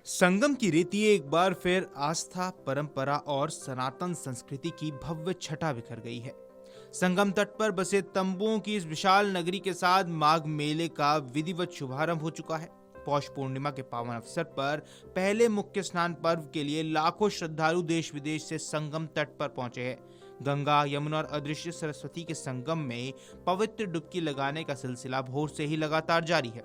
संगम की रीति एक बार फिर आस्था, परंपरा और सनातन संस्कृति की भव्य छटा बिखर गई है। संगम तट पर बसे तंबुओं की इस विशाल नगरी के साथ माघ मेले का विधिवत शुभारंभ हो चुका है। पौष पूर्णिमा के पावन अवसर पर पहले मुख्य स्नान पर्व के लिए लाखों श्रद्धालु देश विदेश से संगम तट पर पहुंचे हैं। गंगा, यमुना और अदृश्य सरस्वती के संगम में पवित्र डुबकी लगाने का सिलसिला भोर से ही लगातार जारी है।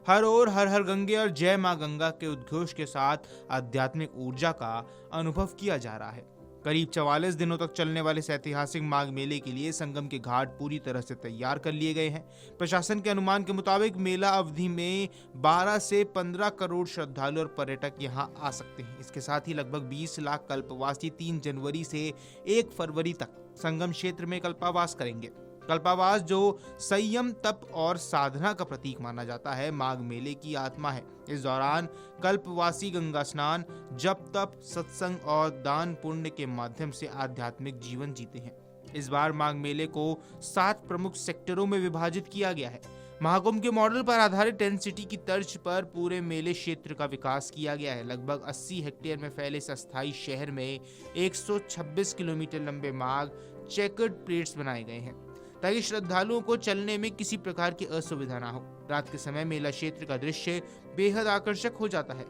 हर ओर हर हर गंगे और जय मां गंगा के उद्घोष के साथ आध्यात्मिक ऊर्जा का अनुभव किया जा रहा है। करीब 44 दिनों तक चलने वाले इस ऐतिहासिक माघ मेले के लिए संगम के घाट पूरी तरह से तैयार कर लिए गए हैं। प्रशासन के अनुमान के मुताबिक मेला अवधि में 12 से 15 करोड़ श्रद्धालु और पर्यटक यहां आ सकते हैं। इसके साथ ही लगभग 20 लाख कल्पवासी 3 जनवरी से 1 फरवरी तक संगम क्षेत्र में कल्पावास करेंगे। कल्पावास, जो संयम, तप और साधना का प्रतीक माना जाता है, माघ मेले की आत्मा है। इस दौरान कल्पवासी गंगा स्नान, जप, तप, सत्संग और दान पुण्य के माध्यम से आध्यात्मिक जीवन जीते हैं। इस बार माघ मेले को 7 प्रमुख सेक्टरों में विभाजित किया गया है। महाकुंभ के मॉडल पर आधारित टेंट सिटी की तर्ज पर पूरे मेले क्षेत्र का विकास किया गया है। लगभग 80 हेक्टेयर में फैले इस अस्थायी शहर में 126 किलोमीटर लंबे माघ चेकर्ड प्लेट्स बनाए गए हैं ताकि श्रद्धालुओं को चलने में किसी प्रकार की असुविधा ना हो। रात के समय मेला क्षेत्र का दृश्य बेहद आकर्षक हो जाता है।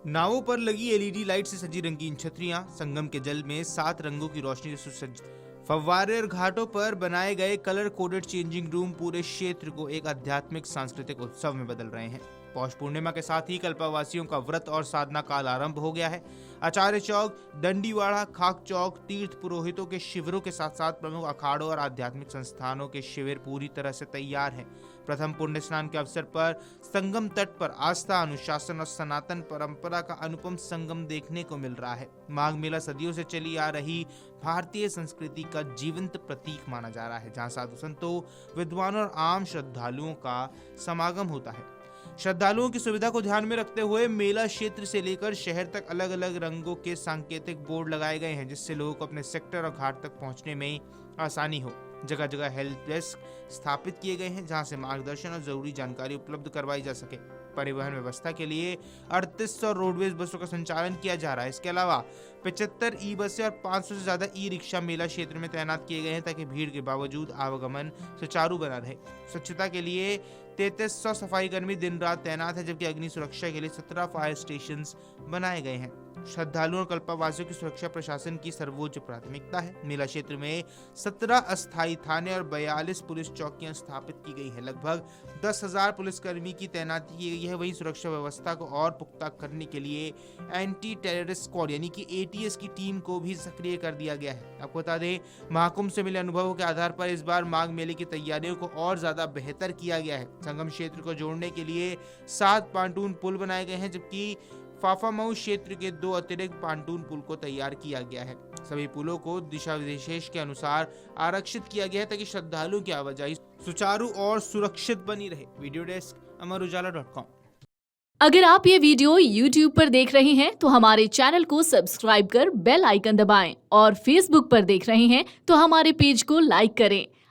नावों पर लगी एलईडी लाइट से सजी रंगीन छतरियां, संगम के जल में 7 रंगों की रोशनी से सुसज्जित फव्वारे और घाटों पर बनाए गए कलर कोडेड चेंजिंग रूम पूरे क्षेत्र को एक आध्यात्मिक सांस्कृतिक उत्सव में बदल रहे हैं। पौष पूर्णिमा के साथ ही कल्पवासियों का व्रत और साधना काल आरंभ हो गया है। आचार्य चौक, दंडीवाड़ा, खाक चौक, तीर्थ पुरोहितों के शिविरों के साथ साथ प्रमुख अखाड़ों और आध्यात्मिक संस्थानों के शिविर पूरी तरह से तैयार हैं। प्रथम पुण्य स्नान के अवसर पर संगम तट पर आस्था, अनुशासन और सनातन परंपरा का अनुपम संगम देखने को मिल रहा है। माघ मेला सदियों से चली आ रही भारतीय संस्कृति का जीवंत प्रतीक माना जा रहा है, जहाँ साधु संतों, विद्वानों और आम श्रद्धालुओं का समागम होता है। श्रद्धालुओं की सुविधा को ध्यान में रखते हुए मेला क्षेत्र से लेकर शहर तक अलग अलग रंगों के सांकेतिक बोर्ड लगाए गए हैं, जिससे लोगों को अपने सेक्टर और घाट तक पहुंचने में आसानी हो। जगह जगह हेल्प डेस्क स्थापित किए गए हैं, जहां से मार्गदर्शन और जरूरी जानकारी उपलब्ध करवाई जा सके। परिवहन व्यवस्था के लिए 3800 रोडवेज बसों का संचालन किया जा रहा है। इसके अलावा 75 ई बसें और 500 से ज्यादा ई रिक्शा मेला क्षेत्र में तैनात किए गए हैं ताकि भीड़ के बावजूद आवागमन सुचारू बना रहे। स्वच्छता के लिए 3300 सफाई कर्मी दिन रात तैनात है, जबकि अग्नि सुरक्षा के लिए 17 फायर स्टेशन बनाए गए हैं। श्रद्धालुओं और कल्पवासियों की सुरक्षा प्रशासन की सर्वोच्च प्राथमिकता है। मेला क्षेत्र में 17 अस्थायी थाने और 42 पुलिस चौकियां स्थापित की गई है। लगभग 10,000 पुलिसकर्मी की तैनाती की गई है। वहीं सुरक्षा व्यवस्था को और पुख्ता करने के लिए एंटी टेररिस्ट स्क्वाड यानी कि एटीएस की टीम को भी सक्रिय कर दिया गया है। आपको बता दें, महाकुंभ से मिले अनुभवों के आधार पर इस बार माघ मेले की तैयारियों को और ज्यादा बेहतर किया गया है। संगम क्षेत्र को जोड़ने के लिए 7 पांटून पुल बनाए गए हैं, जबकि फाफामऊ क्षेत्र के 2 अतिरिक्त पांटून पुल को तैयार किया गया है। सभी पुलों को दिशा विशेष के अनुसार आरक्षित किया गया है ताकि श्रद्धालुओं की आवाजाही सुचारू और सुरक्षित बनी रहे। Video desk amarujala.com। अगर आप ये वीडियो YouTube पर देख रहे हैं तो हमारे चैनल को सब्सक्राइब कर बेल आइकन दबाएं और Facebook पर देख रहे हैं तो हमारे पेज को लाइक करें।